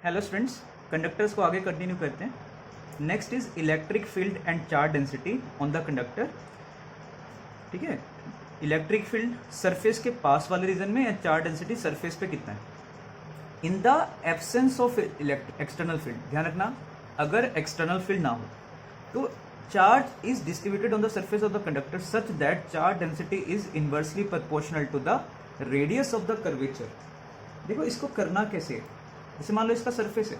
Hello students, conductors को आगे continue करते हैं। Next is electric field and charge density on the conductor. ठीक है, इलेक्ट्रिक फील्ड सरफेस के पास वाले रीजन में या चार्ज डेंसिटी सरफेस पे कितना है in the absence of external field. ध्यान रखना, अगर एक्सटर्नल फील्ड ना हो तो charge is distributed on the surface of the conductor such that charge density is inversely proportional to the radius of the curvature. देखो इसको करना कैसे है, जैसे मान लो इसका सरफेस है,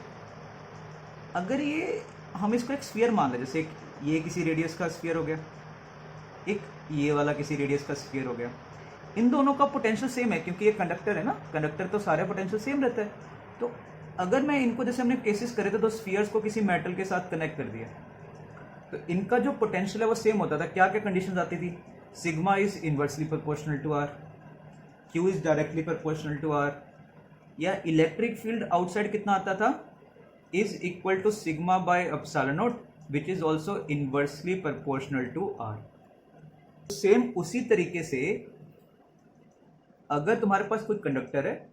अगर ये हम इसको एक स्फीयर मान लें, जैसे ये किसी रेडियस का स्फीयर हो गया, एक ये वाला किसी रेडियस का स्फीयर हो गया, इन दोनों का पोटेंशियल सेम है क्योंकि ये कंडक्टर है ना, कंडक्टर तो सारे पोटेंशियल सेम रहता है। तो अगर मैं इनको, जैसे हमने केसेस करे थे, तो स्फीयर्स को किसी मेटल के साथ कनेक्ट कर दिया तो इनका जो पोटेंशियल है वो सेम होता था। क्या क्या कंडीशंस आती थी? Sigma is inversely proportional to R, Q is directly proportional to R, या इलेक्ट्रिक फील्ड आउटसाइड कितना आता था, is equal to sigma by epsilon naught which is also inversely proportional to R. Same उसी तरीके से अगर तुम्हारे पास कोई कंडक्टर है,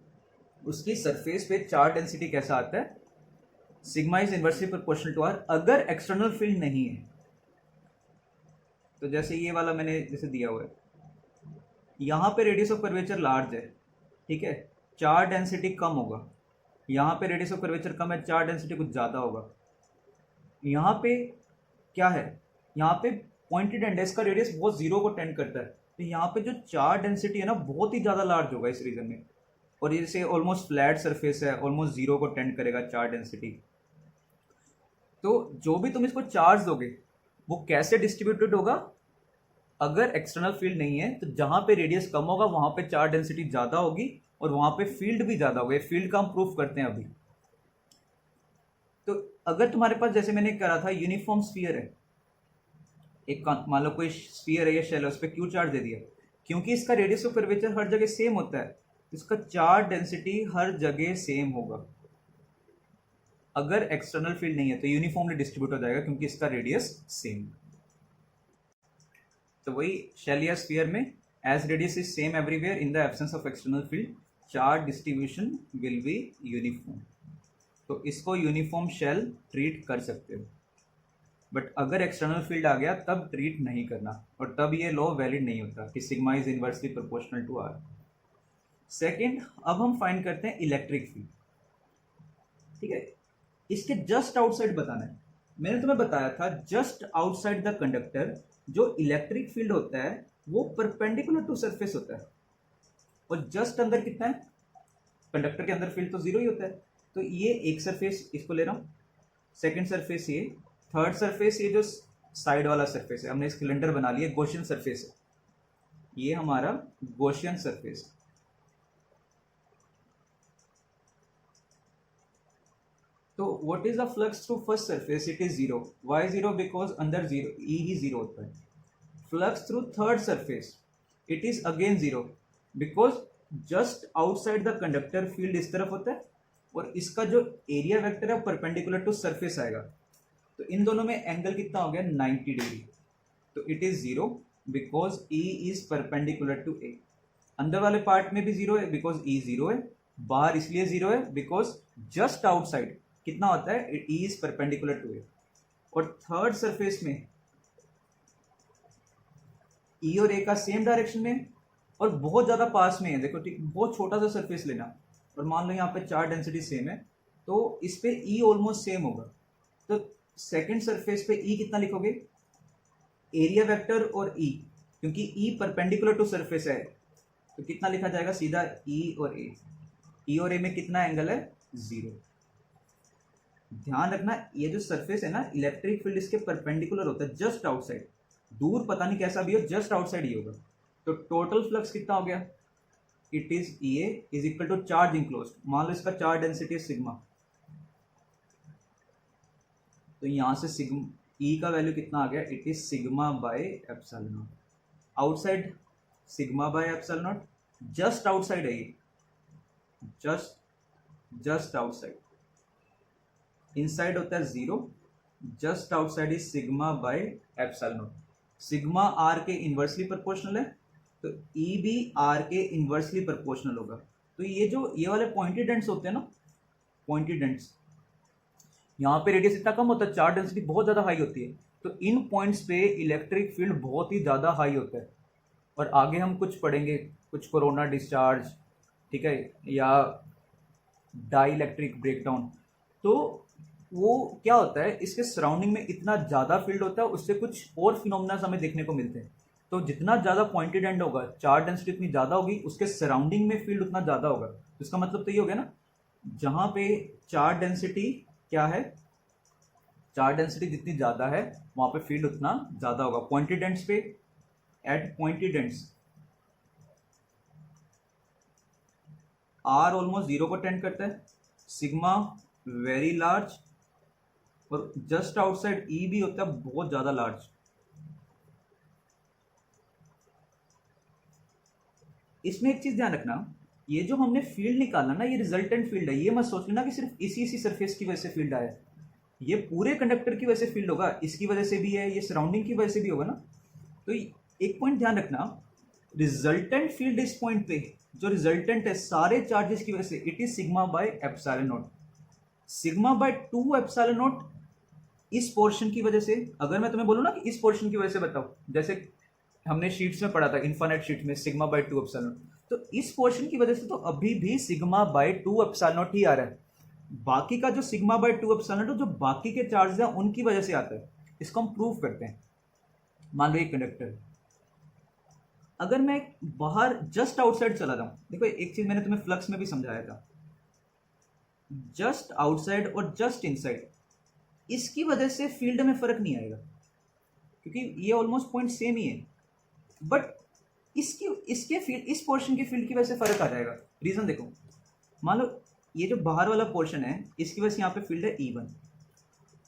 उसकी सरफेस पे चार्ज डेंसिटी कैसा आता है, sigma is inversely proportional to R. अगर एक्सटर्नल फील्ड नहीं है तो जैसे ये वाला मैंने जैसे दिया हुआ है, यहां पे रेडियस ऑफ कर्वेचर लार्ज है, ठीक है, चार्ज डेंसिटी कम होगा। यहाँ पे रेडियस ऑफ कर्वेचर कम है, चार्ज डेंसिटी कुछ ज़्यादा होगा। यहाँ पे क्या है, यहाँ पे पॉइंटेड एंड है, इसका रेडियस बहुत जीरो को टेंड करता है, तो यहाँ पे जो चार्ज डेंसिटी है ना बहुत ही ज़्यादा लार्ज होगा इस रीजन में। और जैसे ऑलमोस्ट फ्लैट सरफेस है, ऑलमोस्ट जीरो को टेंड करेगा चार्ज डेंसिटी। तो जो भी तुम इसको चार्ज दोगे वो कैसे डिस्ट्रीब्यूटेड होगा, अगर एक्सटर्नल फील्ड नहीं है तो जहाँ पे रेडियस कम होगा वहाँ पे चार्ज डेंसिटी ज़्यादा होगी और वहां पे फील्ड भी ज्यादा हो गए। फील्ड का हम प्रूफ करते हैं अभी। तो अगर तुम्हारे पास, जैसे मैंने करा था, यूनिफॉर्म स्फीयर है, एक मान लो कोई स्फीयर है या शेल है, उस पर क्यू चार्ज दे दिया, क्योंकि इसका रेडियस ऑफ कर्वेचर हर जगह सेम होता है, इसका चार्ज डेंसिटी हर जगह सेम होगा। अगर एक्सटर्नल फील्ड नहीं है तो यूनिफॉर्मली डिस्ट्रीब्यूट हो जाएगा क्योंकि इसका रेडियस सेम। तो वही शेल या स्फीयर में, as radius is same everywhere in the absence of external field, charge distribution will be uniform. तो इसको यूनिफॉर्म शेल ट्रीट कर सकते हो, बट अगर एक्सटर्नल फील्ड आ गया तब ट्रीट नहीं करना, और तब ये लॉ वैलिड नहीं होता कि sigma is inversely proportional to R. Second, अब हम फाइंड करते हैं इलेक्ट्रिक फील्ड। ठीक है, इसके जस्ट आउटसाइड बताना है। मैंने तुम्हें बताया था जस्ट आउटसाइड द कंडक्टर जो इलेक्ट्रिक फील्ड होता है वो परपेंडिकुलर टू सरफेस होता है, और जस्ट अंदर कितना है, कंडक्टर के अंदर फील्ड तो जीरो ही होता है। तो ये एक सरफेस, इसको ले रहा हूँ, सेकंड सरफेस ये, थर्ड सरफेस ये जो साइड वाला सरफेस है, हमने सिलेंडर बना लिया, गॉसियन सरफेस है, ये हमारा गॉसियन सरफेस। तो what is the flux through first surface? It is zero. Why zero? Because अंदर जीरो, ई ही जीरो होता है। Flux through third surface, it is again zero because just outside the conductor field इस तरफ होता है और इसका जो एरिया वेक्टर है परपेंडिकुलर टू सरफेस आएगा। तो इन दोनों में एंगल कितना हो गया? 90 डिग्री। तो it is zero because E is perpendicular to A. अंदर वाले पार्ट में भी जीरो है बिकॉज ई जीरो है, बाहर इसलिए जीरो है बिकॉज जस्ट आउटसाइड कितना होता है, ई इज परपेंडिकुलर टू ए। और थर्ड सरफेस में ई और ए का सेम डायरेक्शन में और बहुत ज्यादा पास में है। देखो ठीक, बहुत छोटा सा सरफेस लेना और मान लो यहाँ पे चार्ज डेंसिटी सेम है तो इस पे ई ऑलमोस्ट सेम होगा। तो सेकंड सरफेस पे ई कितना लिखोगे? एरिया वेक्टर और ई, क्योंकि ई परपेंडिकुलर टू सरफेस है तो कितना लिखा जाएगा? सीधा ई और ए। ई और ए में कितना एंगल है? जीरो। ध्यान रखना, ये जो सरफेस है ना, इलेक्ट्रिक फील्ड इसके परपेंडिकुलर होता है, जस्ट आउटसाइड, दूर पता नहीं कैसा भी हो, जस्ट आउटसाइड ही होगा। तो टोटल फ्लक्स कितना हो गया? It is E A is equal to charge enclosed. मान लो इसका चार्ज डेंसिटी है सिग्मा, तो यहां से सिग्मा ई का वैल्यू कितना आ गया? It is sigma by epsilon naught. Outside sigma by epsilon naught, just outside है ये, जस्ट आउटसाइड। इनसाइड होता है zero, just outside is sigma by epsilon naught. Sigma R के इनवर्सली प्रोपोर्शनल है तो ई भी आर के इनवर्सली प्रोपोर्शनल होगा। तो ये जो ये वाले पॉइंटेड एंड्स होते हैं ना, पॉइंटेड एंड्स, यहाँ पे रेडियस इतना कम होता है, चार्ज डेंसिटी बहुत ज़्यादा हाई होती है, तो इन पॉइंट्स पे इलेक्ट्रिक फील्ड बहुत ही ज़्यादा हाई होता है। और आगे हम कुछ पढ़ेंगे, कुछ कोरोना डिस्चार्ज, ठीक है, या डाई इलेक्ट्रिक ब्रेकडाउन। तो वो क्या होता है, इसके सराउंडिंग में इतना ज़्यादा फील्ड होता है, उससे कुछ और फिनोमिना हमें देखने को मिलते हैं। तो जितना ज़्यादा पॉइंटेड एंड होगा, चार्ज डेंसिटी उतनी ज़्यादा होगी, उसके सराउंडिंग में फील्ड उतना ज़्यादा होगा। तो इसका मतलब तो ये हो गया ना, जहाँ पे चार्ज डेंसिटी क्या है, चार्ज डेंसिटी जितनी ज़्यादा है वहाँ पे फील्ड उतना ज़्यादा होगा। पॉइंटेड एंड्स पे, at pointed ends R almost zero को टेंड करता है, सिग्मा वेरी लार्ज, और जस्ट आउटसाइड ई भी होता है बहुत ज़्यादा लार्ज। इसमें एक चीज़ ध्यान रखना, ये जो हमने फील्ड निकाला ना, ये रिजल्टेंट फील्ड है। ये मत सोच लेना कि सिर्फ इसी सरफेस की वजह से फील्ड आया, ये पूरे कंडक्टर की वजह से फील्ड होगा, इसकी वजह से भी है, ये सराउंडिंग की वजह से भी होगा ना। तो एक पॉइंट ध्यान रखना, रिजल्टेंट फील्ड इस पॉइंट पे, जो रिजल्टेंट है सारे चार्जेस की वजह से, it is sigma by epsilon naught. Sigma by 2 epsilon not इस पोर्शन की वजह से। अगर मैं तुम्हें बोलूँ ना कि इस पोर्शन की वजह से बताओ, जैसे हमने शीट्स में पढ़ा था इन्फाइनाइट शीट में, सिग्मा बाय 2 एप्सिलॉन नॉट, तो इस पोर्शन की वजह से तो अभी भी सिग्मा बाय 2 एप्सिलॉन नॉट ही आ रहा है। बाकी का जो सिग्मा बाय 2 एप्सिलॉन नॉट, जो बाकी के चार्जेस हैं उनकी वजह से आता है। इसको हम प्रूव करते हैं। मान लो एक कंडक्टर, अगर मैं बाहर जस्ट आउटसाइड चला जाऊं, देखो एक चीज मैंने तुम्हें फ्लक्स में भी समझाया था, जस्ट आउटसाइड और जस्ट इनसाइड, इसकी वजह से फील्ड में फर्क नहीं आएगा, क्योंकि ये ऑलमोस्ट पॉइंट सेम ही है। बट इसके फील्ड, इस पोर्शन की फील्ड की वजह से फर्क आ जाएगा। रीजन देखो, मान लो ये जो बाहर वाला पोर्शन है, इसकी वजह से यहाँ पे फील्ड है E1,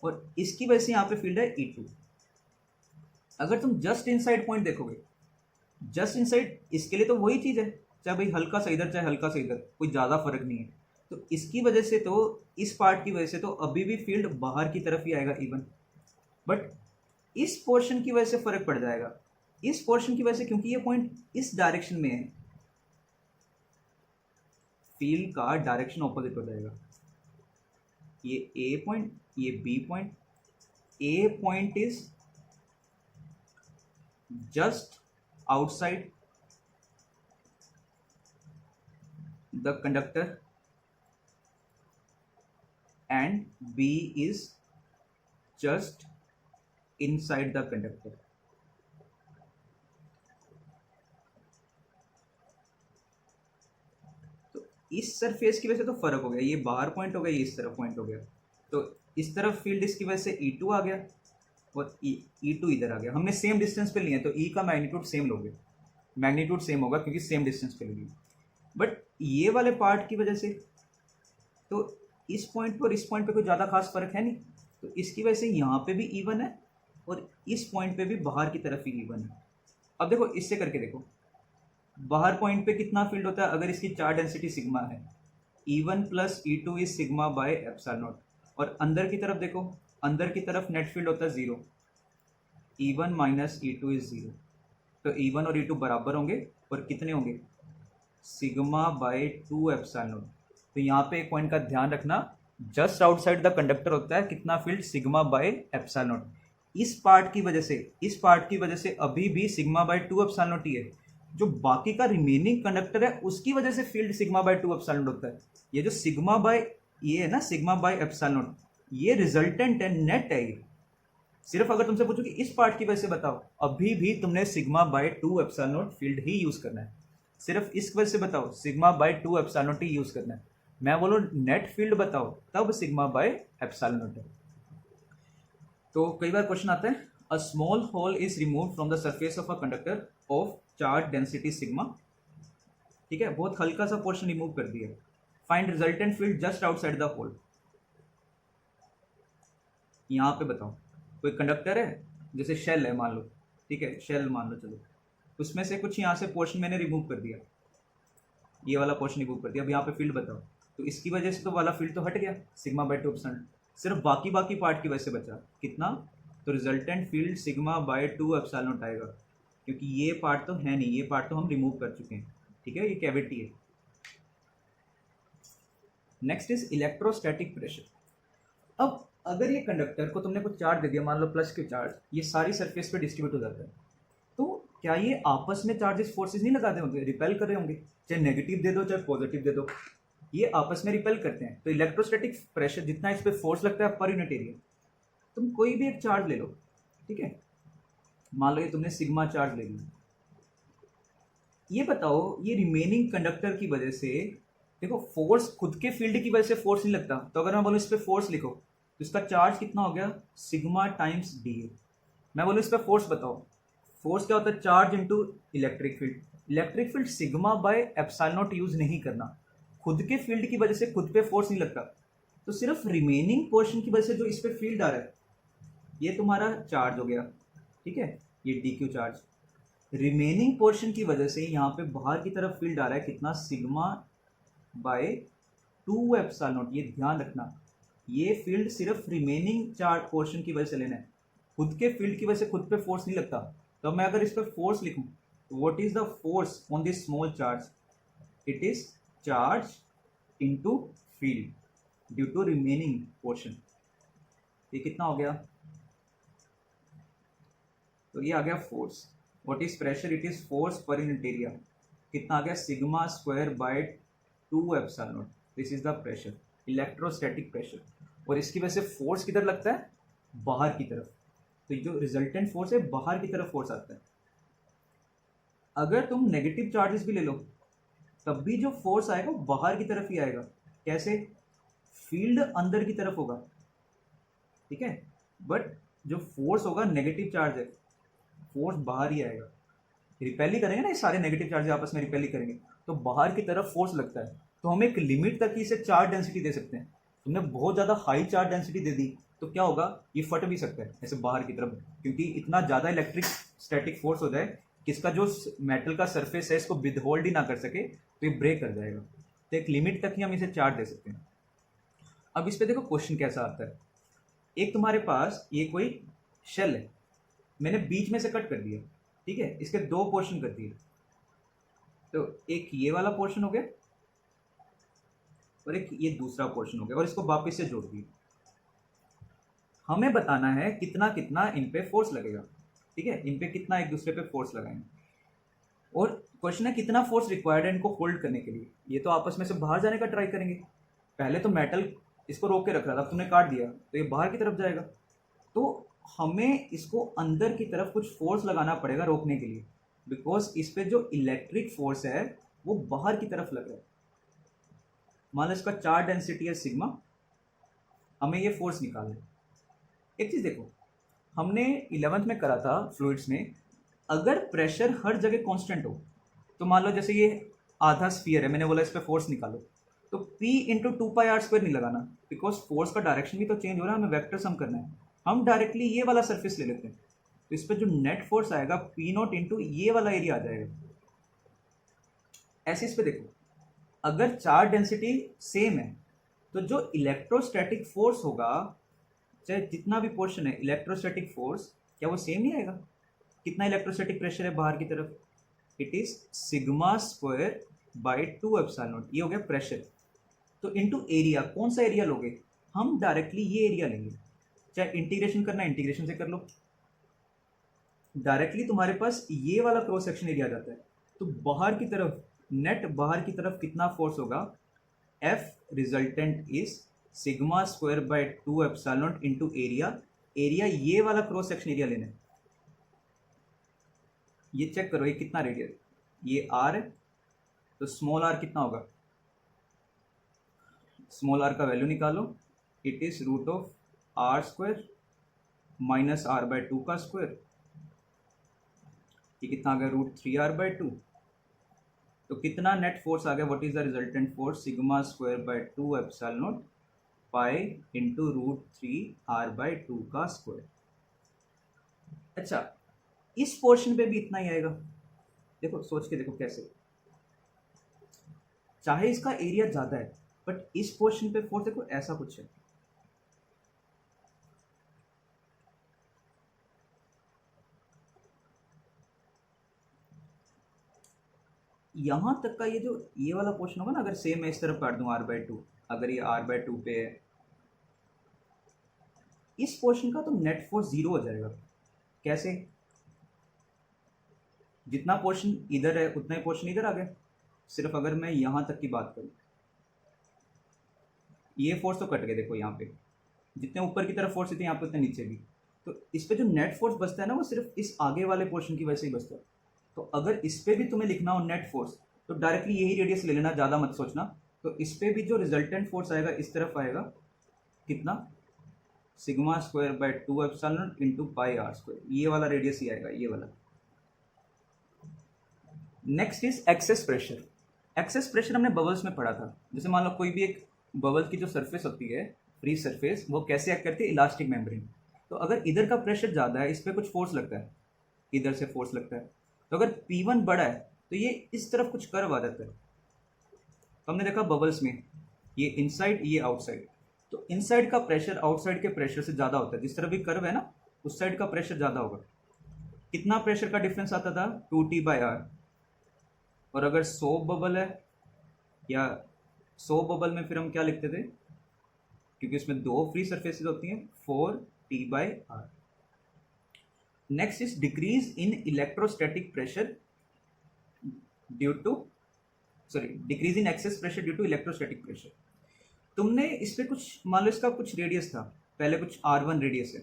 और इसकी वजह से यहाँ पे फील्ड है E2। अगर तुम जस्ट इनसाइड पॉइंट देखोगे, जस्ट इनसाइड इसके लिए तो वही चीज़ है, चाहे भाई हल्का सा इधर चाहे हल्का सा इधर, कोई ज़्यादा फर्क नहीं है। तो इसकी वजह से तो, इस पार्ट की वजह से तो अभी भी फील्ड बाहर की तरफ ही आएगा E1। बट इस पोर्शन की वजह से फर्क पड़ जाएगा, इस पोर्शन की वजह से, क्योंकि ये पॉइंट इस डायरेक्शन में है, फील्ड का डायरेक्शन ऑपोजिट हो जाएगा। ये ए पॉइंट, ये B point, A point is just outside the conductor and B is just inside the conductor. तो इस सरफेस की वजह से तो फर्क हो गया, ये बाहर पॉइंट हो गया, ये इस तरफ पॉइंट हो गया, तो इस तरफ फील्ड इसकी वजह से E2 आ गया और E2 इधर आ गया। हमने सेम डिस्टेंस पे लिए हैं तो E का मैग्नीट्यूड सेम लोगे, मैग्नीट्यूड सेम होगा क्योंकि सेम डिस्टेंस पे लिए। बट ये वाले पार्ट की वजह से तो इस पॉइंट पर इस पॉइंट पे कोई ज़्यादा खास फर्क है नहीं, तो इसकी वजह से यहाँ पे भी E1 है और इस पॉइंट पे भी बाहर की तरफ ही E1 है। अब देखो इससे करके देखो, बाहर पॉइंट पे कितना फील्ड होता है अगर इसकी चार्ज डेंसिटी सिग्मा है, E1 plus E2 is sigma by epsilon not. और अंदर की तरफ देखो, अंदर की तरफ नेट फील्ड होता है 0, E1 माइनस E2 इज 0। तो E1 और E2 बराबर होंगे और कितने होंगे, सिग्मा बाय 2 एप्सिलॉन नॉट। तो यहाँ पे एक पॉइंट का ध्यान रखना, जस्ट आउटसाइड द कंडक्टर होता है कितना field, sigma by epsilon not. इस पार्ट की वजह से, इस पार्ट की वजह से अभी भी सिग्मा बाय 2 एप्सिलॉन नॉट ही है। जो बाकी का रिमेनिंग कंडक्टर है उसकी वजह से field sigma by 2 epsilon not होता है। ये जो सिग्मा बाय, ये है ना सिग्मा बाय एप्सिलॉन नॉट, ये रिजल्टेंट है, नेट है ये। सिर्फ अगर तुमसे पूछो कि इस पार्ट की वजह से बताओ, अभी भी तुमने sigma by 2 epsilon not field he use करना है। सिर्फ इस वजह से बताओ, sigma by 2 epsilon naught he use करना है। मैं बोलो नेट फील्ड बताओ, तब सिग्मा बाय एप्सिलॉन नॉट है। तो कई बार क्वेश्चन आता है, a small hole is removed from the surface of a conductor of charge density sigma. ठीक है, बहुत हल्का सा पोर्शन रिमूव कर दिया, find resultant field just outside the hole. यहाँ पे बताओ, कोई कंडक्टर है, जैसे शेल है मान लो, ठीक है शेल मान लो, चलो उसमें से कुछ यहाँ से पोर्शन मैंने रिमूव कर दिया, ये वाला पोर्शन रिमूव कर दिया। अब यहाँ पे फील्ड बताओ, तो इसकी वजह से तो वाला फील्ड तो हट गया, सिग्मा बाय 2%, सिर्फ बाकी पार्ट की वजह से बचा कितना, तो resultant field sigma by 2 epsilon not आएगा, क्योंकि ये पार्ट तो है नहीं, ये पार्ट तो हम रिमूव कर चुके हैं। ठीक है, ये कैविटी है। Next is electrostatic pressure. अब अगर ये कंडक्टर को तुमने कुछ चार्ज दे दिया, मान लो प्लस क्यू चार्ज, ये सारी सरफेस पे डिस्ट्रीब्यूट हो जाता है, तो क्या ये आपस में चार्जेस फोर्सेस नहीं लगाते होंगे, रिपेल कर रहे होंगे? चाहे नेगेटिव दे दो चाहे पॉजिटिव दे दो, ये आपस में रिपेल करते हैं। तो इलेक्ट्रोस्टैटिक प्रेशर जितना इस पर फोर्स लगता है पर यूनिट एरिया, तुम कोई भी एक चार्ज ले लो, ठीक है, मान लो ये तुमने सिग्मा चार्ज ले लिया, ये बताओ ये रिमेनिंग कंडक्टर की वजह से, देखो फोर्स खुद के फील्ड की वजह से फोर्स नहीं लगता, तो अगर मैं बोलूँ इस पर फोर्स लिखो तो इसका चार्ज कितना हो गया, सिग्मा टाइम्स डी। मैं बोलूँ इस पर फोर्स बताओ, फोर्स क्या होता है, charge into electric field. Electric field sigma by epsilon not use नहीं करना, खुद के फील्ड की वजह से खुद पे फोर्स नहीं लगता, तो सिर्फ रिमेनिंग पोर्शन की वजह से जो इस पे फील्ड आ रहा है ये तुम्हारा चार्ज हो गया, ठीक है, ये D Q charge. Remaining portion की वजह से यहाँ पे बाहर की तरफ फील्ड आ रहा है कितना, सिग्मा बाय 2 एप्सिलॉन नॉट। ये ध्यान रखना, ये फील्ड सिर्फ रिमेनिंग चार्ज पोर्शन की वजह से लेना है, खुद के फील्ड की वजह से खुद पे फोर्स नहीं लगता। तो मैं अगर इस पर फोर्स लिखूं, what is the force on this small charge, it is charge into field due to remaining portion. ये कितना हो गया, तो ये आ गया force. What is pressure, it is force per unit area, कितना आ गया, sigma square by 2 epsilon naught. This is the pressure, electrostatic pressure. और इसकी वजह से फोर्स किधर लगता है, बाहर की तरफ, तो जो रिजल्टेंट फोर्स है बाहर की तरफ फोर्स आता है। अगर तुम नेगेटिव चार्जेस भी ले लो तब भी जो फोर्स आएगा वो बाहर की तरफ ही आएगा। कैसे, फील्ड अंदर की तरफ होगा, ठीक है, बट जो फोर्स होगा नेगेटिव चार्ज है, फोर्स बाहर ही आएगा। रिपेल ही करेंगे ना, ये सारे नेगेटिव चार्ज आपस में रिपेल ही करेंगे, तो बाहर की तरफ फोर्स लगता है। तो हम एक लिमिट तक ही इसे चार्ज डेंसिटी दे सकते हैं। तुमने बहुत ज़्यादा हाई चार्ज डेंसिटी दे दी तो क्या होगा, ये फट भी सकता है ऐसे बाहर की तरफ, क्योंकि इतना ज़्यादा इलेक्ट्रिक स्टैटिक फोर्स हो जाए कि इसका जो मेटल का सरफेस है इसको विदहोल्ड ही ना कर सके, तो ये ब्रेक कर जाएगा। तो एक लिमिट तक ही हम इसे चार्ज दे सकते हैं। अब इस पर देखो क्वेश्चन कैसा आता है। एक तुम्हारे पास ये कोई शेल है, मैंने बीच में से कट कर दिया, ठीक है, इसके 2 पोर्शन कर दिए, तो एक ये वाला पोर्शन हो गया और एक ये दूसरा पोर्शन हो गया, और इसको वापस से जोड़ दिया। हमें बताना है कितना कितना इन पे फोर्स लगेगा, ठीक है, इन पे कितना एक दूसरे पे फोर्स लगाएंगे, और क्वेश्चन है कितना फोर्स रिक्वायर्ड है इनको होल्ड करने के लिए। ये तो आपस में से बाहर जाने का ट्राई करेंगे, पहले तो मेटल इसको रोक के रख रहा था, अब तुमने काट दिया तो ये बाहर की तरफ जाएगा, तो हमें इसको अंदर की तरफ कुछ फोर्स लगाना पड़ेगा रोकने के लिए, बिकॉज इस पे जो इलेक्ट्रिक फोर्स है वो बाहर की तरफ लग रहा है। मान लो इसका चार्ज डेंसिटी है सिग्मा, हमें ये फोर्स निकालना है। एक चीज देखो, हमने 11th में करा था फ्लूइड्स में, अगर प्रेशर हर जगह कांस्टेंट हो, तो मान लो जैसे ये आधा स्फीयर है, मैंने बोला इस पर फोर्स निकालो, तो P इंटू 2πr² नहीं लगाना, बिकॉज फोर्स का डायरेक्शन भी तो चेंज हो रहा है, हमें वेक्टर सम करना है। हम डायरेक्टली ये वाला सरफेस ले लेते हैं, तो इस पर जो नेट फोर्स आएगा P0 इंटू ये वाला एरिया आ जाएगा। ऐसे इस पे देखो, अगर चार्ज डेंसिटी सेम है तो जो इलेक्ट्रोस्टैटिक फोर्स होगा, चाहे जितना भी पोर्शन है इलेक्ट्रोस्टैटिक फोर्स, क्या वो सेम नहीं आएगा? कितना इलेक्ट्रोस्टैटिक प्रेशर है बाहर की तरफ, it is sigma square by 2 epsilon naught, ये हो गया प्रेशर। तो इनटू एरिया, कौन सा एरिया लोगे, हम डायरेक्टली ये एरिया लेंगे, चाहे इंटीग्रेशन करना इंटीग्रेशन से कर लो, डायरेक्टली तुम्हारे पास ये वाला क्रॉस सेक्शन एरिया आ जाता है। तो बाहर की तरफ, नेट बाहर की तरफ कितना फोर्स होगा, F resultant is sigma square by 2 epsilon not into area. Area ये वाला क्रॉस सेक्शन एरिया लेना है, ये चेक करो ये कितना रेडियस, ये आर है, तो स्मॉल आर कितना होगा, स्मॉल आर का वैल्यू निकालो, it is root of R square minus R by 2 का स्क्वायर, ये कितना आ गया, √3r/2। तो कितना नेट फोर्स आ गया, what is the resultant force, sigma square by 2 epsilon not pi into √3r/2 का स्क्वायर। अच्छा, इस पोर्शन पे भी इतना ही आएगा। देखो सोच के देखो कैसे, चाहे इसका एरिया ज्यादा है बट इस पोर्शन पे फोर्स देखो ऐसा कुछ है, यहां तक का ये जो ये वाला पोर्शन होगा ना, अगर सेम मैं इस तरफ काट दूं r/2, अगर ये r/2 पे है इस पोर्शन का तो नेट फोर्स जीरो हो जाएगा। कैसे? जितना पोर्शन इधर है उतना ही पोर्शन इधर आ गया। सिर्फ अगर मैं यहाँ तक की बात करूँ, ये फोर्स तो कट गए, देखो यहाँ पे जितने ऊपर की तरफ फोर्स थे यहाँ पे उतने नीचे भी। तो इस पे जो नेट फोर्स बचता है ना, वो सिर्फ इस आगे वाले पोर्शन की वजह से ही बचता है। तो अगर इस पे भी तुम्हें लिखना हो नेट फोर्स, तो डायरेक्टली यही रेडियस ले लेना, ज़्यादा मत सोचना। तो इस पे भी जो रिजल्टेंट फोर्स आएगा इस तरफ आएगा, कितना? Sigma square by 2 epsilon into pi R square, ये वाला रेडियस ही आएगा, ये वाला। Next is excess pressure. Excess pressure हमने बबल्स में पढ़ा था। जैसे मान लो कोई भी एक बबल की जो सरफेस होती है, फ्री सरफेस, वो कैसे एक्ट करती है? Elastic membrane. तो अगर इधर का प्रेशर ज़्यादा है, इस पर कुछ फोर्स लगता है, इधर से फोर्स लगता है। तो अगर P1 बड़ा है तो ये इस तरफ कुछ कर्व आ जाता है। तो हमने देखा बबल्स में, ये इनसाइड, ये आउटसाइड। तो इनसाइड का प्रेशर आउटसाइड के प्रेशर से ज़्यादा होता है। जिस तरफ भी कर्व है ना, उस साइड का प्रेशर ज़्यादा होगा। कितना प्रेशर का डिफरेंस आता था? 2T/R। और अगर 100 बबल है, या 100 बबल में फिर हम क्या लिखते थे, क्योंकि इसमें दो फ्री सरफेसेस होती हैं, 4T/R। Next is decrease in electrostatic pressure due to, sorry, decrease in excess pressure due to electrostatic pressure. तुमने इस पे कुछ, मान लो इसका कुछ रेडियस था, पहले कुछ R1 रेडियस है,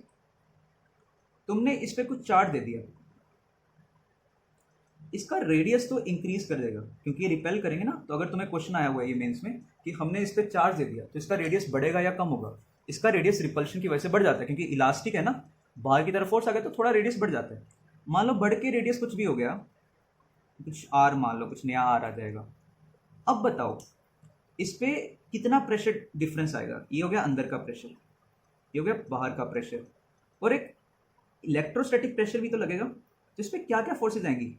तुमने इस पे कुछ चार्ज दे दिया, इसका रेडियस तो इंक्रीज कर देगा क्योंकि ये रिपेल करेंगे ना। तो अगर तुम्हें क्वेश्चन आया हुआ है ये मेंस में कि हमने इस पे चार्ज दे दिया, तो इसका रेडियस बढ़ेगा या कम होगा? इसका रेडियस रिपल्शन की वजह से बढ़ जाता है, क्योंकि इलास्टिक है ना, बाहर की तरफ फोर्स आ गया तो थोड़ा रेडियस बढ़ जाता है। मान लो बढ़ के रेडियस कुछ भी हो गया, कुछ आर, मान लो कुछ नया आर आ जाएगा। अब बताओ इस पे कितना प्रेशर डिफरेंस आएगा? ये हो गया अंदर का प्रेशर, ये हो गया बाहर का प्रेशर, और एक इलेक्ट्रोस्टैटिक प्रेशर भी तो लगेगा। तो इस पर क्या क्या फोर्सेज आएंगी?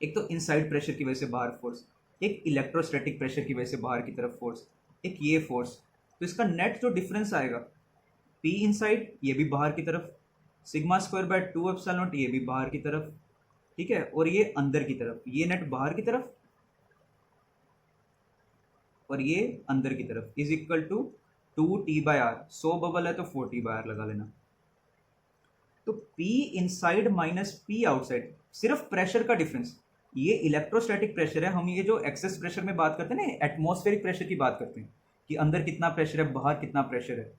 एक तो इनसाइड प्रेशर की वजह से बाहर फोर्स, एक इलेक्ट्रोस्टैटिक प्रेशर की वजह से बाहर की तरफ फोर्स, एक ये फोर्स। तो इसका नेट जो डिफरेंस आएगा, पी इनसाइड, ये भी बाहर की तरफ, sigma square by 2 epsilon naught, ये भी बाहर की तरफ, ठीक है, और ये अंदर की तरफ, ये नेट बाहर की तरफ और ये अंदर की तरफ, is equal to 2T/R। 100 bubble है तो 4T/R लगा लेना। तो P inside minus P outside, सिर्फ प्रेशर का डिफरेंस। ये इलेक्ट्रोस्टैटिक प्रेशर है। हम ये जो एक्सेस प्रेशर में बात करते हैं ना, एटमॉस्फेरिक प्रेशर की बात करते हैं कि अंदर कितना प्रेशर है, बाहर कितना प्रेशर है।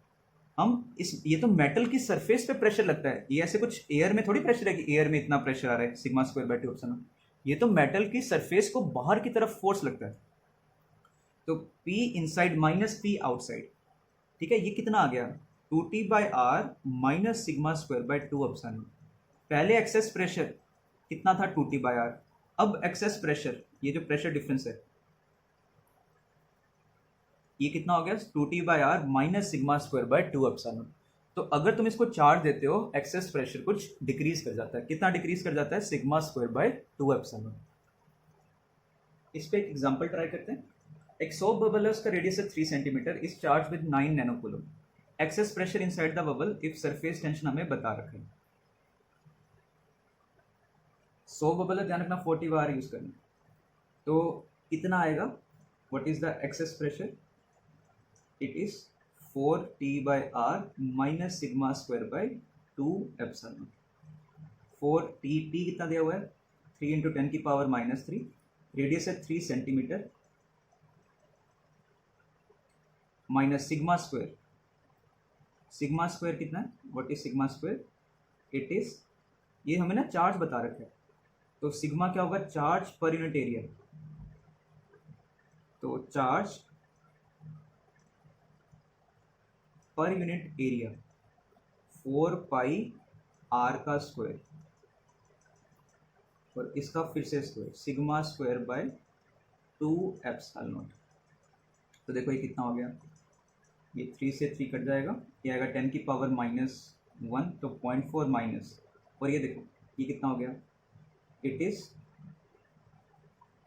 हम इस, ये तो मेटल की सरफेस पे प्रेशर लगता है, ये ऐसे कुछ एयर में थोड़ी प्रेशर है कि एयर में इतना प्रेशर आ रहा है सिग्मा स्क्वायर बाय 2 एप्सिलॉन। ये तो मेटल की सरफेस को बाहर की तरफ फोर्स लगता है। तो P inside minus P outside, ठीक है, ये कितना आ गया? 2T/R minus sigma square by 2 epsilon. पहले एक्सेस प्रेशर कितना था? 2T/R। अब एक्सेस प्रेशर, ये जो प्रेशर डिफरेंस है, ये कितना हो गया? 2T/R minus sigma square by 2 epsilon. तो अगर तुम इसको चार्ज देते हो, एक्सेस प्रेशर कुछ डिक्रीज कर जाता है। कितना डिक्रीज कर जाता है? Sigma square by 2 epsilon. इस पे एक एग्जांपल ट्राई करते हैं। एक सोप बबल है, उसका रेडियस है 3 सेंटीमीटर, इस charge with 9 nanocoulomb. Excess pressure inside the bubble if surface tension हमें बता रखा है। सोप बबल है, ध्यान रखना 40 बार यूज करना। तो कितना आएगा? What is the excess pressure? It is 4T/R minus sigma square by 2 epsilon. 4T, T कितना दिया हुआ है? 3 इंटू 10 की पावर माइनस 3, रेडियस है 3 centimetre, minus sigma square. Sigma square कितना है? What is sigma square? It is, ये हमें ना चार्ज बता रखा है, तो सिग्मा क्या होगा? Charge per unit area. तो charge per unit area 4πr का स्क्वायर, और इसका फिर से square, sigma square by 2 epsilon naught. तो देखो ये कितना हो गया? ये 3 से 3 कट जाएगा, ये आएगा 10 की पावर माइनस 1, तो 0.4 माइनस, और ये देखो ये कितना हो गया? इट इज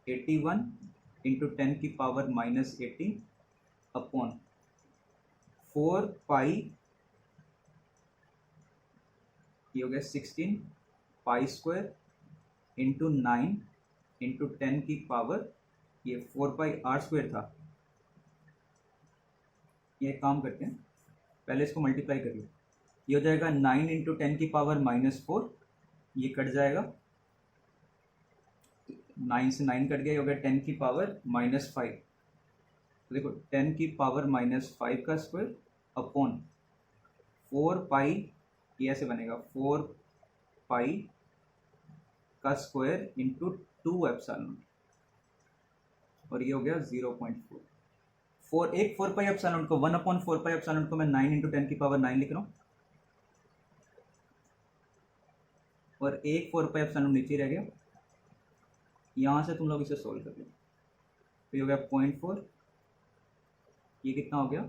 81 इंटू 10 की पावर माइनस 18 अपॉन 4 पाई, ये हो गया 16 पाई स्क्वायर इंटू 9 इंटू 10 की पावर, ये 4πr स्क्वायर था। ये काम करते हैं, पहले इसको मल्टीप्लाई करिए, ये हो जाएगा 9 इंटू 10⁻⁻4, ये कट जाएगा, 9 से 9 कट गया, ये हो गया 10⁻⁻5। तो देखो 10⁻⁻5 का स्क्वायर अपॉन 4 पाई, ये ऐसे बनेगा 4 पाई का स्क्वायर इंटू 2 एप्सिलॉन, और ये हो गया 0.4। 4 पाई एप्सिलॉन को 1/4 पाई एप्सिलॉन को मैं 9 इंटू 10⁻9 लिख रहा हूँ, और 4 पाई एप्सिलॉन नीचे रह गया। यहाँ से तुम लोग इसे सोल्व कर लो, तो ये हो गया 0.4, ये कितना हो गया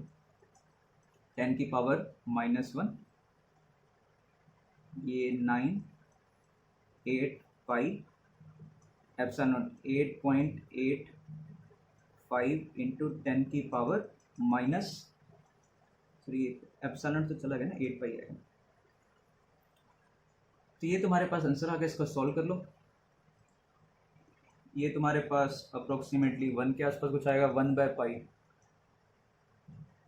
10⁻⁻1, ये 9, 8 पाई एप्सिलॉन 8.85 इंटू 10⁻⁻3, एप्सिलॉन तो चला गया ना, 8 पाई आएगा। तो ये तुम्हारे पास आंसर आ गया, इसको सॉल्व कर लो। ये तुम्हारे पास अप्रोक्सीमेटली 1 के आसपास कुछ आएगा, 1/पाई,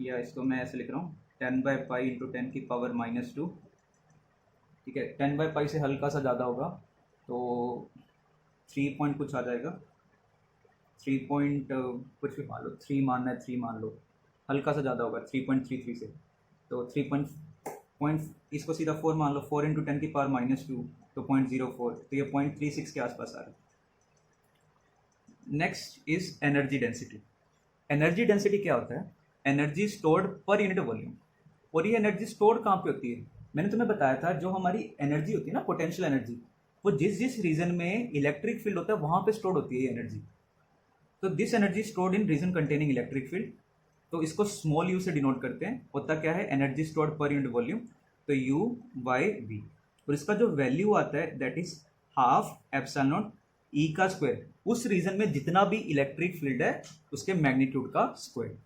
या इसको मैं ऐसे लिख रहा हूँ 10/पाई इंटू 10⁻⁻2, ठीक है। 10/पाई से हल्का सा ज़्यादा होगा, तो 3 पॉइंट कुछ आ जाएगा, 3 पॉइंट कुछ भी मान लो, 3 मानना है 3 मान लो, हल्का सा ज़्यादा होगा 3.33 से, तो 3 पॉइंट इसको सीधा 4 मान लो, 4 इंटू 10⁻⁻2 तो 0.04, तो ये 0.36 के आसपास आ रहा है। Next is energy density. Energy density क्या होता है? Energy stored per unit volume. और ये एनर्जी स्टोर्ड कहाँ पे होती है? मैंने तुम्हें बताया था, जो हमारी एनर्जी होती है ना, पोटेंशियल एनर्जी, वो जिस जिस रीजन में इलेक्ट्रिक फील्ड होता है वहां पे स्टोर्ड होती है ये एनर्जी। तो this energy stored in reason containing electric field, तो इसको स्मॉल यू से डिनोट करते हैं। होता क्या है? Energy stored per unit volume, तो यू बाई वी, और इसका जो वैल्यू आता है दैट इज हाफ एप्सिलॉन ई का स्क्वायर, उस रीजन में जितना भी इलेक्ट्रिक फील्ड है उसके मैग्नीट्यूड का स्क्वायर।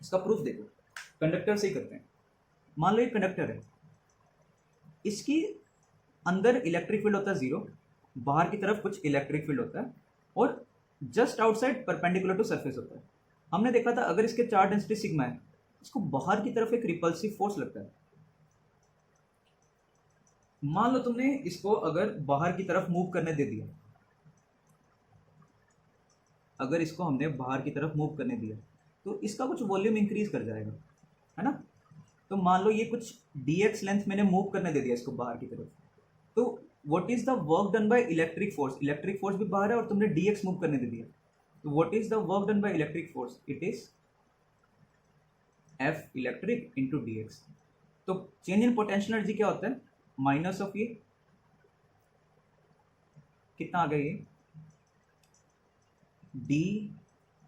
इसका प्रूफ देखो, कंडक्टर से ही करते हैं। मान लो ये कंडक्टर है, इसकी अंदर इलेक्ट्रिक फील्ड होता है 0, बाहर की तरफ कुछ इलेक्ट्रिक फील्ड होता है, और just outside perpendicular to surface होता है। हमने देखा था अगर इसके चार्ज डेंसिटी सिग्मा है, इसको बाहर की तरफ एक रिपल्सिव फोर्स लगता है। मान लो तुमने इसको अगर बाहर की तरफ मूव करने दे दिया, अगर इसको हमने बाहर की तरफ मूव करने दिया तो इसका कुछ वॉल्यूम इंक्रीज कर जाएगा, है ना। तो मान लो ये कुछ dx लेंथ मैंने मूव करने दे दिया इसको बाहर की तरफ, तो what is the work done by electric force? Electric force भी बाहर है और तुमने dx मूव करने दे दिया, तो what is the work done by electric force? It is F electric into dx। तो चेंज इन पोटेंशियल एनर्जी क्या होता है? माइनस ऑफ ये कितना आ गया, ये d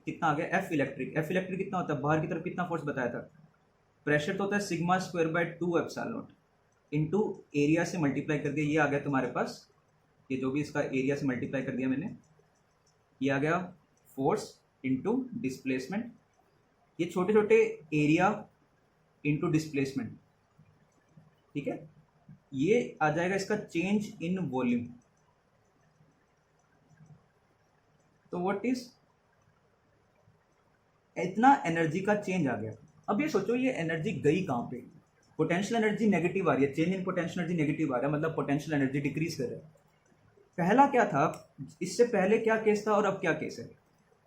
कितना आ गया, F इलेक्ट्रिक। F इलेक्ट्रिक कितना होता है? बाहर की तरफ कितना फोर्स बताया था? प्रेशर तो होता है sigma square by 2 epsilon not into area से मल्टीप्लाई कर दिया, ये आ गया तुम्हारे पास, ये जो भी इसका एरिया से मल्टीप्लाई कर दिया मैंने, ये आ गया फोर्स इंटू डिस्प्लेसमेंट। ये छोटे छोटे एरिया इंटू डिस्प्लेसमेंट, ठीक है। ये आ जाएगा इसका चेंज इन वॉल्यूम। तो व्हाट इज, इतना एनर्जी का चेंज आ गया। अब ये सोचो ये एनर्जी गई कहाँ पे? पोटेंशियल एनर्जी नेगेटिव आ रही है, change in potential energy negative आ रहा है, मतलब पोटेंशियल एनर्जी डिक्रीज कर रहा है। पहला क्या था, इससे पहले क्या केस था और अब क्या केस है?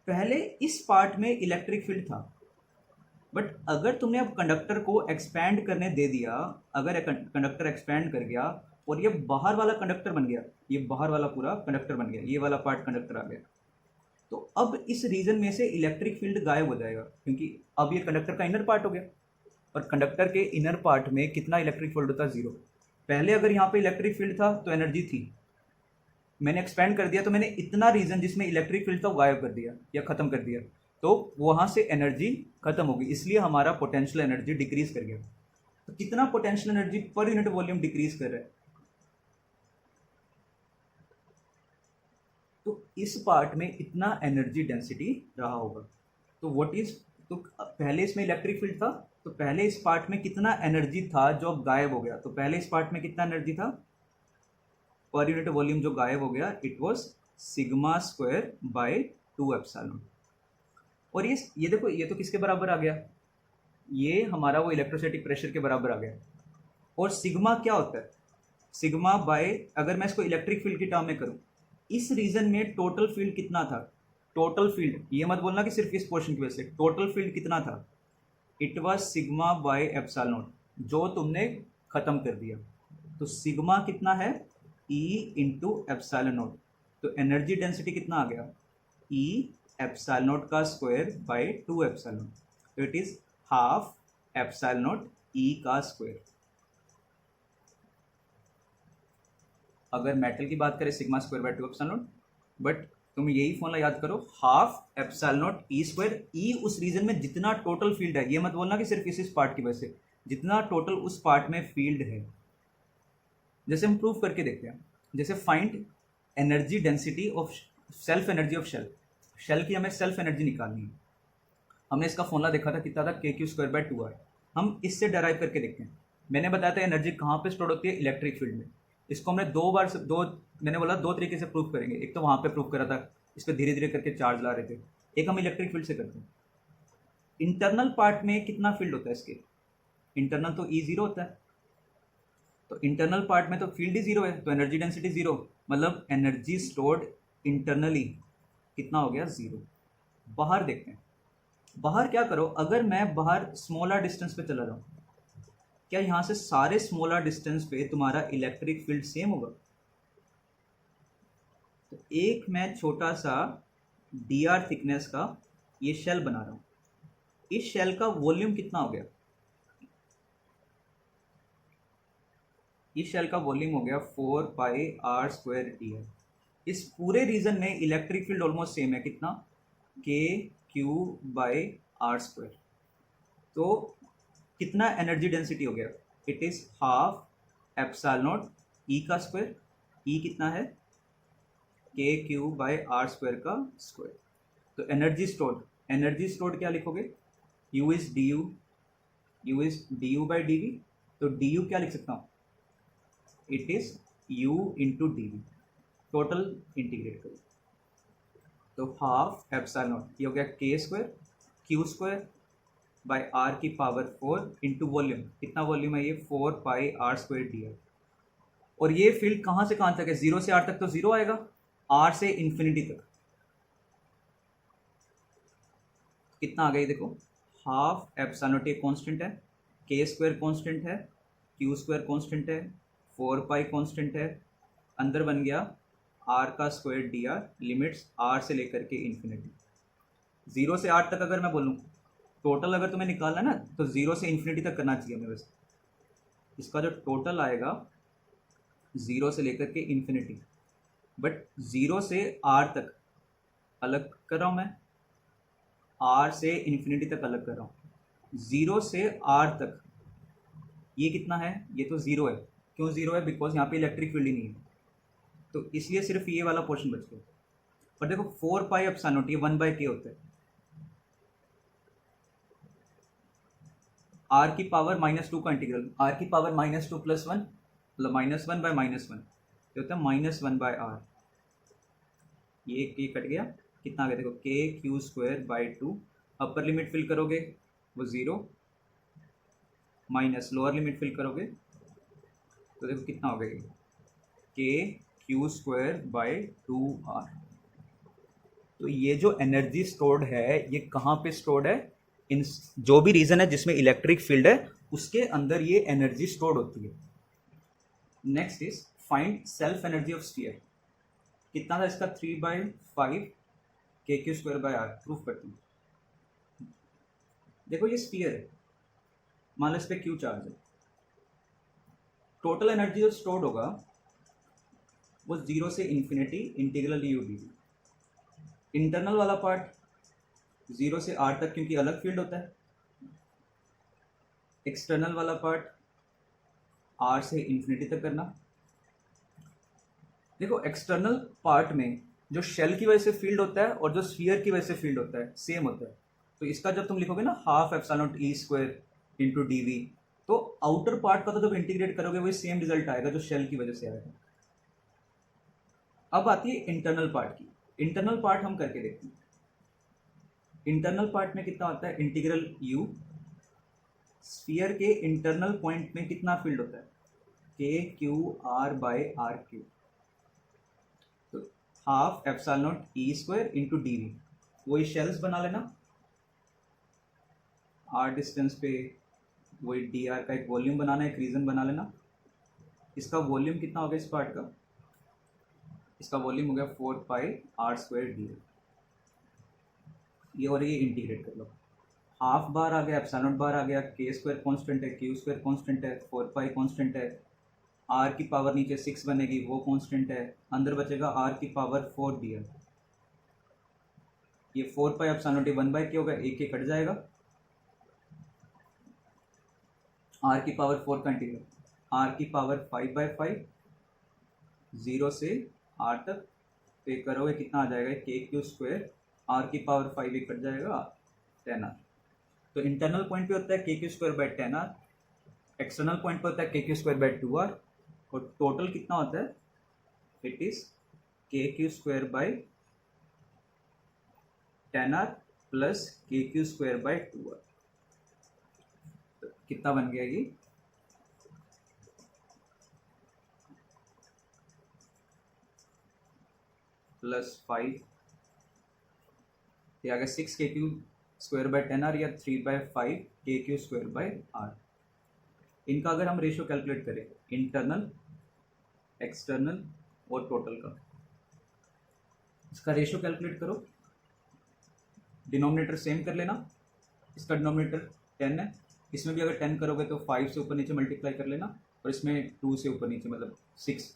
पहले इस पार्ट में इलेक्ट्रिक फील्ड था, बट अगर तुमने अब कंडक्टर को एक्सपैंड करने दे दिया, अगर कंडक्टर एक्सपैंड कर गया और ये बाहर वाला कंडक्टर बन गया, ये बाहर वाला पूरा कंडक्टर बन गया, ये वाला पार्ट कंडक्टर आ गया, तो अब इस रीजन में से इलेक्ट्रिक फील्ड गायब हो जाएगा, क्योंकि अब ये कंडक्टर का इनर पार्ट हो गया, और कंडक्टर के इनर पार्ट में कितना इलेक्ट्रिक फील्ड होता है? 0। पहले अगर यहाँ पे इलेक्ट्रिक फील्ड था तो एनर्जी थी, मैंने एक्सपेंड कर दिया तो मैंने इतना रीजन जिसमें इलेक्ट्रिक फील्ड था वो गायब कर दिया या खत्म कर दिया, तो वहां से एनर्जी खत्म होगी, इसलिए हमारा पोटेंशियल एनर्जी डिक्रीज कर गया। तो कितना potential energy per unit volume decrease कर रहा है? तो इस पार्ट में इतना एनर्जी डेंसिटी रहा होगा। तो व्हाट इज, तो पहले इसमें इलेक्ट्रिक फील्ड था, तो पहले इस पार्ट में कितना एनर्जी था जो अब गायब हो गया? तो पहले इस पार्ट में कितना एनर्जी था पर यूनिट वॉल्यूम जो गायब हो गया? It was sigma square by 2 epsilon. और ये देखो, ये तो किसके बराबर आ गया? ये हमारा वो इलेक्ट्रोस्टैटिक प्रेशर के बराबर आ गया। और सिग्मा क्या होता है? सिग्मा बाय, अगर मैं इसको इलेक्ट्रिक फील्ड की टर्म में करूं, इस रीजन में टोटल फील्ड कितना था? टोटल फील्ड, ये मत बोलना कि सिर्फ इस पोर्शन की वजह से, टोटल फील्ड कितना था? It was sigma by epsilon naught, जो तुमने खत्म कर दिया। तो सिग्मा कितना है? E into epsilon naught. तो एनर्जी डेंसिटी कितना आ गया? ई एप्सिलॉन नॉट का स्क्वायर बाय 2 एप्सिलॉन। तो it is half epsilon naught E का स्क्वायर। अगर मेटल की बात करें sigma square by 2 epsilon naught, but तुम यही फॉर्मूला याद करो, half epsilon naught E square. E उस रीजन में जितना टोटल फील्ड है, ये मत बोलना कि सिर्फ इस पार्ट की वजह से, जितना टोटल उस पार्ट में फील्ड है। जैसे हम प्रूव करके देखते हैं, जैसे find energy density of self energy of shell. Shell की हमें सेल्फ एनर्जी निकालनी है। हमने इसका फॉर्मूला देखा था, कितना था? के क्यू स्क्वायर बाय 2r। हम इससे डेराइव करके देखते हैं। मैंने बताया था एनर्जी कहाँ पे स्टोर होती है? इलेक्ट्रिक फील्ड में। इसको हमने मैंने बोला दो तरीके से प्रूव करेंगे। एक तो वहाँ पे प्रूव करा था, इस पर धीरे धीरे करके चार्ज ला रहे थे। एक हम इलेक्ट्रिक फील्ड से करते हैं। इंटरनल पार्ट में कितना फील्ड होता है इसके? इंटरनल तो ई जीरो होता है। तो इंटरनल पार्ट में तो फील्ड ही जीरो है, तो एनर्जी डेंसिटी जीरो, मतलब एनर्जी स्टोर्ड इंटरनली कितना हो गया? जीरो। बाहर देखते हैं, बाहर क्या करो, अगर मैं बाहर स्मॉलर डिस्टेंस पे चला जाऊँ, क्या यहाँ से सारे स्मॉलर डिस्टेंस पे तुम्हारा इलेक्ट्रिक फील्ड सेम होगा? तो एक मैं छोटा सा dr थिकनेस का ये शेल बना रहा हूँ। इस शेल का वॉल्यूम कितना हो गया? इस शेल का वॉल्यूम हो गया 4 पाई आर स्क्वायर dr। इस पूरे रीजन में इलेक्ट्रिक फील्ड ऑलमोस्ट सेम है, कितना? के क्यू बाई आर स्क्वायर। तो कितना एनर्जी डेंसिटी हो गया? It is half epsilon naught E का स्क्वायर। ई कितना है? K Q by R square का स्क्वायर। तो एनर्जी स्टोर्ड, एनर्जी स्टोर्ड क्या लिखोगे? U is D U, U is D U by D V. तो डी यू क्या लिख सकता हूँ? It is U into D V. Total integrate करो तो हाफ एप्सिलॉन नॉट, ये हो गया K square Q square by R की पावर 4 इंटू वॉल्यूम। कितना वॉल्यूम है ये? 4 पाई आर स्क्वायर डी आर। और ये फील्ड कहाँ से कहाँ तक है? 0 से r तक तो 0 आएगा, r से इन्फिनिटी तक कितना आ गया? देखो, हाफ एप्सिलॉन नॉट, ये कांस्टेंट है, के स्क्वायर कांस्टेंट है, क्यू स्क्वायर कांस्टेंट है, 4 पाई कांस्टेंट है, अंदर बन गया r का square D R, limits r से लेकर के इन्फिनिटी। 0 से r तक अगर मैं बोलूँ, टोटल अगर तुम्हें निकालना है ना, तो 0 से इन्फिनिटी तक करना चाहिए हमें। वैसे इसका जो टोटल आएगा 0 से लेकर के इन्फिनिटी, बट 0 से r तक अलग कर रहा हूँ मैं, r से इन्फिनिटी तक अलग कर रहा हूँ। 0 से r तक ये कितना है? ये तो 0 है। क्यों 0 है? बिकॉज यहाँ पे इलेक्ट्रिक फील्ड ही नहीं है, तो इसलिए सिर्फ ये वाला पोर्शन बच गया। और देखो 4 पाई एप्सिलॉन नॉट, ये 1 बाय के होता है, r की पावर -2 का इंटीग्रल, r की पावर -2 + 1 मतलब -1 बाय -1, ये होता है -1 बाय r। ये कट गया, कितना आ गया? देखो K Q square by 2, upper limit fill करोगे वो 0, माइनस लोअर लिमिट फिल करोगे तो देखो कितना हो गया? के क्यू स्क्वायर बाई 2r। तो ये जो एनर्जी स्टोर्ड है, ये कहाँ पे स्टोर्ड है? इन जो भी रीजन है जिसमें इलेक्ट्रिक फील्ड है, उसके अंदर ये एनर्जी स्टोर्ड होती है। Next is find self energy of sphere. कितना था इसका? 3/5 K Q square by R. Proof करते हैं। देखो ये स्फीयर है, मान लो इस पर क्यू चार्ज है, टोटल एनर्जी जो स्टोर्ड होगा वो 0 से infinity integral U D. Internal वाला पार्ट 0 से r तक, क्योंकि अलग फील्ड होता है। एक्सटर्नल वाला पार्ट r से इन्फिनिटी तक करना। देखो एक्सटर्नल पार्ट में जो शेल की वजह से फील्ड होता है और जो स्फीयर की वजह से फील्ड होता है सेम होता है। तो इसका जब तुम लिखोगे ना half epsilon naught E square into D V, तो आउटर पार्ट का तो जब इंटीग्रेट करोगे वही सेम रिजल्ट आएगा जो शेल की वजह से आएगा। अब आती है इंटरनल पार्ट की। इंटरनल पार्ट हम करके देखते हैं। इंटरनल पार्ट में कितना आता है? इंटीग्रल यू स्फीयर के इंटरनल पॉइंट में कितना फील्ड होता है, K Q R by R Q, तो half epsilon naught E square into D V. वही शेल्स बना लेना, आर डिस्टेंस पे वही डी आर का एक वॉल्यूम बनाना है, एक रीजन बना लेना। इसका वॉल्यूम कितना हो गया इस पार्ट का, इसका वॉल्यूम हो गया 4 पाई आर स्क्वायर डी। ये और ये इंटीग्रेट कर लो, हाफ बार आ गया, एप्सिलॉन बार आ गया, के स्क्वायर कांस्टेंट है, क्यू स्क्वायर कांस्टेंट है, 4 पाई कांस्टेंट है, आर की पावर नीचे 6 बनेगी वो कांस्टेंट है, अंदर बचेगा आर की पावर 4 डी। ये 4 पाई एप्सिलॉन डी 1 बाय के होगा, एक कट जाएगा, आर की पावर 4 का इंटीग्रल, आर की पावर 5/5 0 से आर तक पे करोगे कितना आ जाएगा, के क्यू स्क्वायर, आर की पावर 5 एक कट जाएगा 10r। तो इंटरनल पॉइंट पे होता है K Q square bye 10r, external point पे होता है K Q square bye 2r, और टोटल कितना होता है, इट इज के Q square bye 10r plus के क्यू स्क्वायर बाय 2r। तो कितना बन गया ये, +5, ये आ गया 6 के क्यू स्क्वायर बाय 10r या 3/5 K Q square bye r। इनका अगर हम रेशियो कैलकुलेट करें, इंटरनल, एक्सटर्नल और टोटल का, इसका रेशियो कैलकुलेट करो, डिनोमिनेटर सेम कर लेना, इसका डिनोमिनेटर 10 है, इसमें भी अगर 10 करोगे तो 5 से ऊपर नीचे मल्टीप्लाई कर लेना, और इसमें 2 से ऊपर नीचे मतलब 6,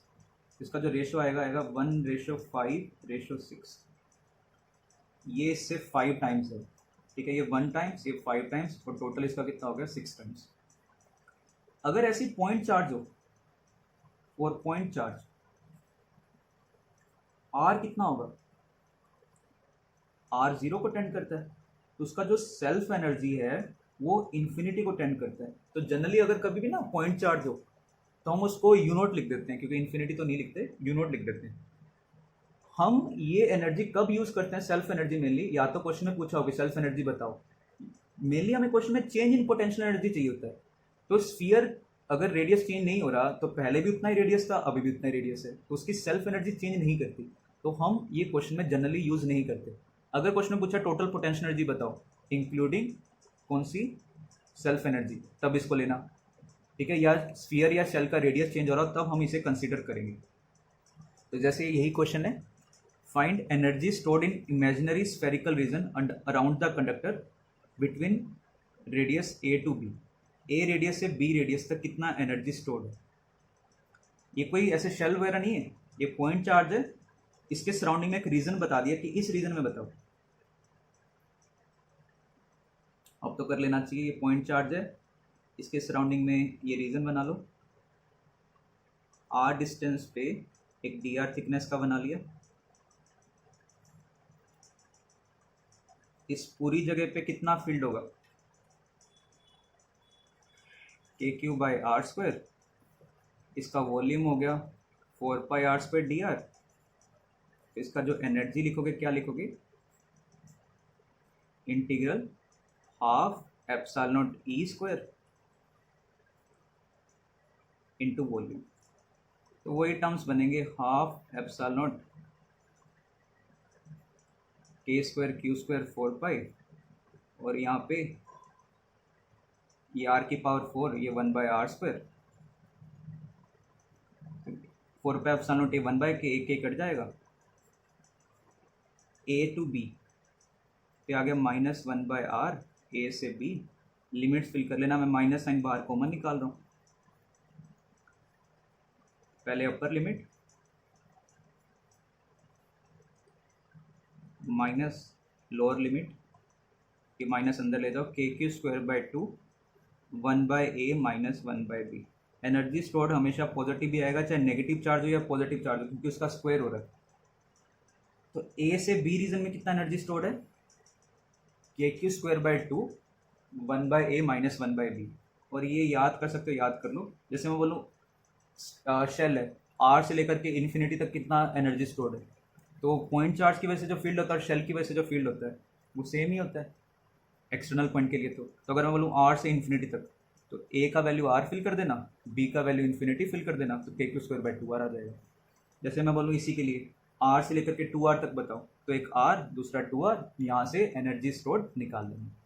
इसका जो रेशियो आएगा 1:5:6। ये इससे 5 टाइम्स है, ठीक है, ये 1 टाइम्स, ये 5 टाइम्स, और टोटल इसका कितना हो गया 6 टाइम्स। अगर ऐसी पॉइंट चार्ज हो, और पॉइंट चार्ज आर कितना होगा, आर 0 को टेंड करता है, तो उसका जो सेल्फ एनर्जी है वो इन्फिनिटी को टेंड करता है। तो जनरली अगर कभी भी ना पॉइंट चार्ज हो तो हम उसको यू नॉट लिख देते हैं, क्योंकि इन्फिनिटी तो नहीं लिखते, यू नॉट लिख देते हैं। हम ये एनर्जी कब यूज करते हैं, सेल्फ एनर्जी मेनली, या तो क्वेश्चन में पूछा होगा सेल्फ एनर्जी बताओ, मेनली हमें क्वेश्चन में चेंज इन पोटेंशियल एनर्जी चाहिए होता है। तो स्फीयर अगर रेडियस चेंज नहीं हो रहा, तो पहले भी उतना ही रेडियस था, अभी भी उतना ही रेडियस है, तो उसकी सेल्फ एनर्जी चेंज नहीं करती, तो हम ये क्वेश्चन में जनरली यूज नहीं करते। अगर क्वेश्चन में पूछा टोटल पोटेंशियल एनर्जी बताओ इंक्लूडिंग कौन सी, सेल्फ एनर्जी, तब इसको लेना, ठीक है, या स्फीयर या शेल का रेडियस चेंज हो रहा हो तब हम इसे कंसीडर करेंगे। तो जैसे यही क्वेश्चन है, find energy stored in imaginary spherical region around the conductor between radius A to B, A radius से बी रेडियस तक कितना एनर्जी स्टोर्ड है। ये कोई ऐसे शेल वगैरह नहीं है, ये पॉइंट चार्ज है, इसके सराउंडिंग में एक रीजन बता दिया कि इस रीजन में बताओ। अब तो कर लेना चाहिए, ये पॉइंट चार्ज है, इसके सराउंडिंग में ये रीजन बना लो, आर डिस्टेंस पे एक डी आर थिकनेस का बना लिया, इस पूरी जगह पे कितना फील्ड होगा, के क्यू बाय आर स्क्वायर, इसका वॉल्यूम हो गया 4 पाई आर स्क्वायर डी आर, इसका जो एनर्जी लिखोगे क्या लिखोगे, integral half epsilon naught E square into volume. तो वही टर्म्स बनेंगे, हाफ एप्सिलॉन नॉट के स्क्वायर क्यू स्क्वायर 4 पाई, और यहाँ पे ये आर की पावर 4, ये 1 by R square, 4 pi epsilon naught, ये 1 बाय के, एक कट जाएगा, ए टू बी पे आ गया -1 बाय आर, ए से बी, लिमिट्स फिल कर लेना, मैं माइनस साइन बाहर कॉमन निकाल रहा हूँ, पहले upper limit minus lower limit, ये माइनस अंदर ले जाओ, K Q square by 2 1 by a -1 by b. Energy stored हमेशा पॉजिटिव भी आएगा, चाहे नेगेटिव चार्ज हो या पॉजिटिव चार्ज हो, क्योंकि उसका स्क्वायर हो रहा है। तो ए से बी रीजन में कितना एनर्जी स्टोर्ड है, K Q square by 2 1 by a -1 by b. और ये याद कर सकते हो, याद कर लो, जैसे मैं बोलूँ शेल है, आर से लेकर के इन्फिनिटी तक कितना एनर्जी स्टोर्ड है, तो पॉइंट चार्ज की वजह से जो फील्ड होता है और शेल की वजह से जो फील्ड होता है वो सेम ही होता है, एक्सटर्नल पॉइंट के लिए। तो अगर मैं बोलूँ आर से इन्फिनिटी तक, तो ए का वैल्यू आर फिल कर देना, बी का वैल्यू इन्फिनिटी फिल कर देना, तो k² आ जाएगा। जैसे मैं बोलूँ इसी के लिए आर से लेकर के 2r तक बताओ, तो एक आर दूसरा 2r, यहाँ से एनर्जी स्टोर्ड निकाल देंगे।